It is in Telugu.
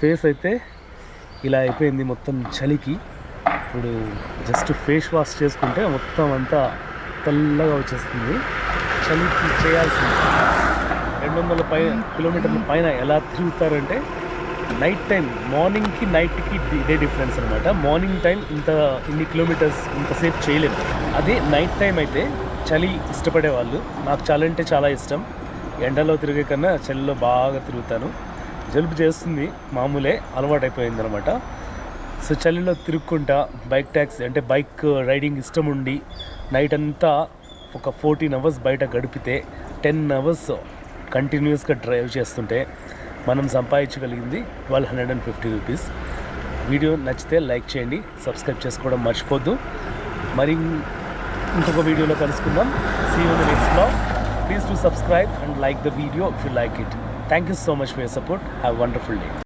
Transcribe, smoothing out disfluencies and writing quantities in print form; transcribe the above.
ఫేస్ అయితే ఇలా అయిపోయింది మొత్తం చలికి. ఇప్పుడు జస్ట్ ఫేస్ వాష్ చేసుకుంటే మొత్తం అంతా తెల్లగా వచ్చేస్తుంది. చలికి చేయాల్సింది 200 కిలోమీటర్ల పైన ఎలా తిరుగుతారంటే నైట్ టైం, మార్నింగ్కి నైట్కి ఇదే డిఫరెన్స్ అనమాట. మార్నింగ్ టైం ఇన్ని కిలోమీటర్స్ ఇంతసేపు చేయలేము. అదే నైట్ టైం అయితే చలి ఇష్టపడే వాళ్ళు, నాకు చలి అంటే చాలా ఇష్టం. ఎండలో తిరిగే కన్నా చలిలో బాగా తిరుగుతాను. జలుబు చేస్తుంది, మామూలే, అలవాటైపోయింది అనమాట. సో చలిలో తిరుక్కుంటా బైక్ ట్యాక్సీ అంటే బైక్ రైడింగ్ ఇష్టం ఉండి నైట్ అంతా ఒక 14 అవర్స్ బయట గడిపితే 10 అవర్స్ కంటిన్యూస్గా డ్రైవ్ చేస్తుంటే మనం సంపాదించగలిగింది 1250 రూపీస్. వీడియో నచ్చితే లైక్ చేయండి, సబ్స్క్రైబ్ చేసుకోవడం మర్చిపోద్దు. మరి ఇంకొక వీడియోలో కలుసుకుందాం. See you in the next vlog. Please do subscribe and like the video if you like it. Thank you so much for your support. Have a wonderful day.